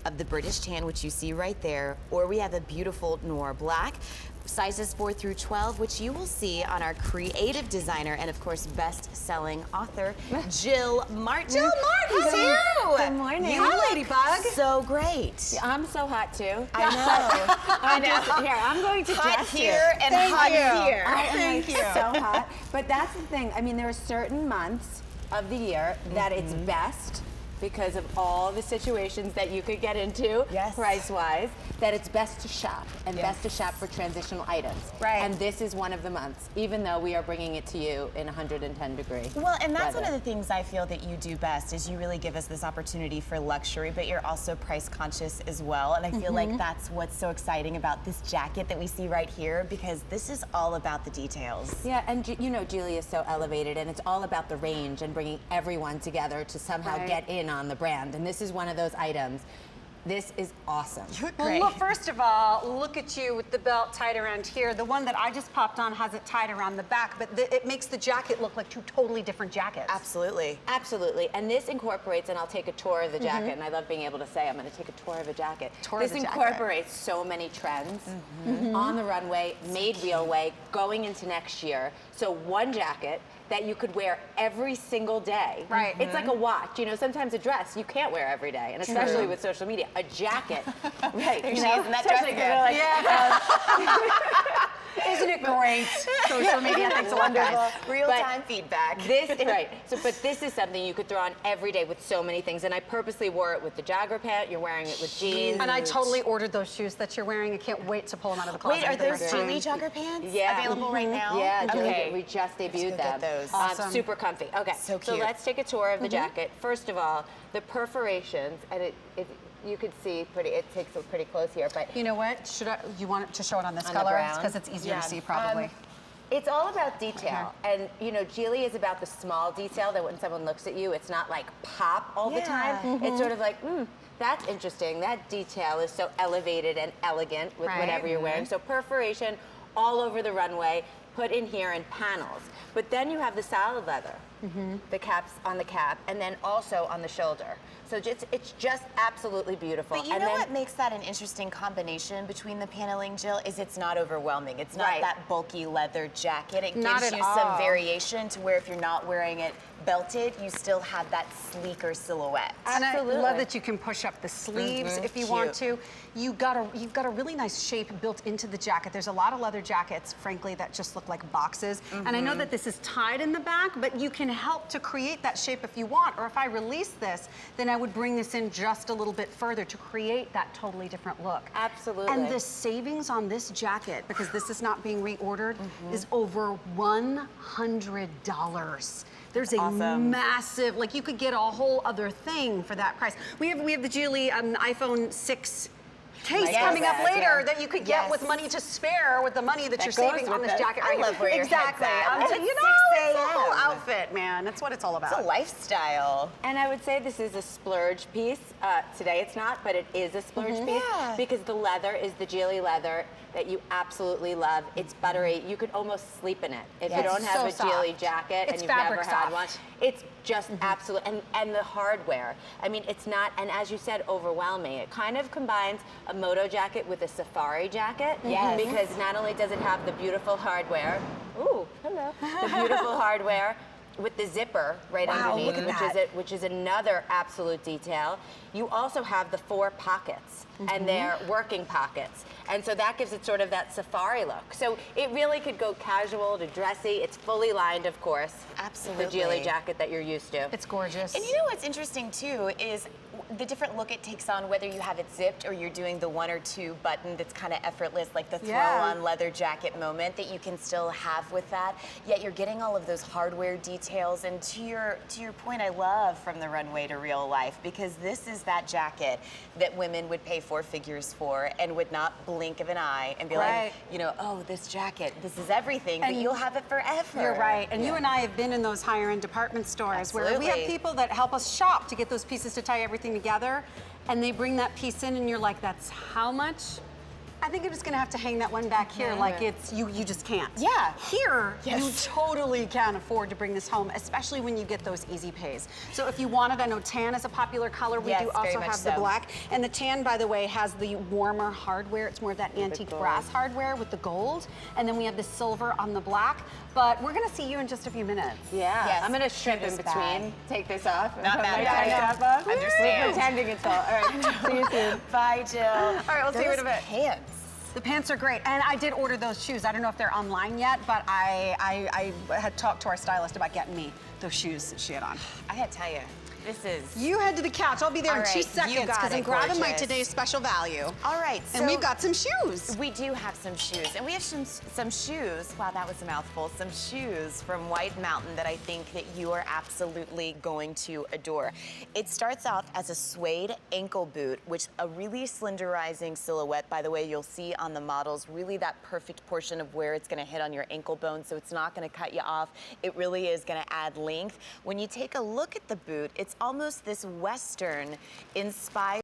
of the British tan, which you see right there, or we have a beautiful Noir black. Sizes 4 through 12, which you will see on our creative designer and, of course, best-selling author, Jill Martin. Jill Martin's here! Good morning. Hi, Ladybug. So great. I'm so hot too. I know. I know. Here, I'm going to Hot dress here you. and hot here. I am Thank like you. so hot. But that's the thing. I mean, there are certain months of the year that it's best because of all the situations that you could get into price-wise, that it's best to shop and best to shop for transitional items. Right. And this is one of the months, even though we are bringing it to you in 110 degree Well, and that's weather. one of the things I feel that you do best is you really give us this opportunity for luxury, but you're also price conscious as well. And I feel like that's what's so exciting about this jacket that we see right here, because this is all about the details. Yeah, and you know, G.I.L.I is so elevated, and it's all about the range and bringing everyone together to somehow get in on the brand. And this is one of those items. This is awesome. You're Well, great. look, first of all, look at you with the belt tied around here. The one that I just popped on has it tied around the back, but it makes the jacket look like two totally different jackets. Absolutely. Absolutely, and this incorporates, and I'll take a tour of the jacket, and I love being able to say I'm going to take a tour of a jacket. This incorporates so many trends on the runway, made real way, going into next year. So one jacket that you could wear every single day. Right. It's like a watch. You know, sometimes a dress you can't wear every day, and especially with social media. A jacket, right? There you she know, is in that dress especially 'cause again. they're like, Isn't it great? Social media, thanks a lot, guys. Real-time feedback. This, right, so, but this is something you could throw on every day with so many things, and I purposely wore it with the jogger pant, you're wearing it with jeans. And I totally ordered those shoes that you're wearing. I can't wait to pull them out of the closet. Wait, are for the those first time. G.I.L.I jogger pants Yeah. available right now? Yeah, Okay. we just debuted go them. get those. Awesome. Super comfy. Okay, So so cute. let's take a tour of the jacket. First of all, the perforations, and you could see pretty, it takes a pretty close here, but You know what? You want it to show it on this On the color? brown? Because it's easier Yeah. to see, probably. it's all about detail. And you know, G.I.L.I is about the small detail that when someone looks at you, it's not like pop all the time. It's sort of like, that's interesting. That detail is so elevated and elegant with Right. whatever you're wearing. So perforation all over the runway, put in here in panels. But then you have the solid leather, the caps on the cap, and then also on the shoulder. So it's just absolutely beautiful. But you and know then, what makes that an interesting combination between the paneling, Jill, is it's not overwhelming. It's not Right. that bulky leather jacket. It Not gives at you all. some variation to where if you're not wearing it belted, you still have that sleeker silhouette. And I Absolutely. love that you can push up the sleeves if you want to. You've got a really nice shape built into the jacket. There's a lot of leather jackets, frankly, that just look like boxes. And I know that this is tied in the back, but you can help to create that shape if you want. Or if I release this, then I would bring this in just a little bit further to create that totally different look. Absolutely. And the savings on this jacket, because this is not being reordered, is over $100. There's a awesome. massive, like you could get a whole other thing for that price. We have the G.I.L.I iPhone 6 case Yes. coming up Yes. later that you could get Yes. with money to spare with the money that you're goes saving on with this it. jacket I right love here. where your Exactly. head's at. I'm It's telling you, 6 it's a whole a.m. outfit, man. That's what it's all about. It's a lifestyle. And I would say this is a splurge piece. Today it's not, but it is a splurge piece Yeah. because the leather is the G.I.L.I leather that you absolutely love. It's buttery. You could almost sleep in it if you Yes. don't have So a G.I.L.I soft. jacket It's and you've never fabric had soft. one. It's just absolute, and the hardware. I mean, it's not, and as you said, overwhelming. It kind of combines a moto jacket with a safari jacket. Yes. Because not only does it have the beautiful hardware, ooh, hello, the beautiful hardware with the zipper right Wow, underneath, look at which is another absolute detail. You also have the 4 pockets, and they're working pockets. And so that gives it sort of that safari look. So it really could go casual to dressy. It's fully lined, of course. Absolutely. The G.I.L.I jacket that you're used to. It's gorgeous. And you know what's interesting too is the different look it takes on, whether you have it zipped or you're doing the 1 or 2 button that's kind of effortless, like the throw-on leather jacket moment that you can still have with that. Yet you're getting all of those hardware details. And to your point, I love from the runway to real life, because this is that jacket that women would pay 4 figures for and would not blink of an eye and be like, you know, oh, this jacket, this is everything, but you'll have it forever. You're right. And you and I have been in those higher end department stores where we have Absolutely. people that help us shop to get those pieces to tie everything together. And they bring that piece in and you're like, that's how much? I think I'm just gonna have to hang that one back here like it's, you just can't. Yeah. Here, you totally can afford to bring this home, especially when you get those easy pays. So if you wanted, I know tan is a popular color. We do also have the black. And the tan, by the way, has the warmer hardware. It's more of that antique brass hardware with the gold. And then we have the silver on the black. But we're gonna see you in just a few minutes. Yeah, Yes. I'm gonna strip in between. Take this off. Not bad. Off. Understand. We're pretending it's all. All right, see you soon. Bye, Jill. All right, we'll see you in a bit. Pants. The pants are great, and I did order those shoes. I don't know if they're online yet, but I had talked to our stylist about getting me those shoes that she had on. I gotta tell you, this is... You head to the couch. I'll be there in 2 seconds because I'm grabbing my today's special value. All right, so... And we've got some shoes. We do have some shoes, and we have some shoes, wow, that was a mouthful, some shoes from White Mountain that I think that you are absolutely going to adore. It starts off as a suede ankle boot, which a really slenderizing silhouette, by the way, you'll see on the models, really that perfect portion of where it's gonna hit on your ankle bone, so it's not gonna cut you off. It really is gonna add length. When you take a look at the boot, it's almost this Western inspired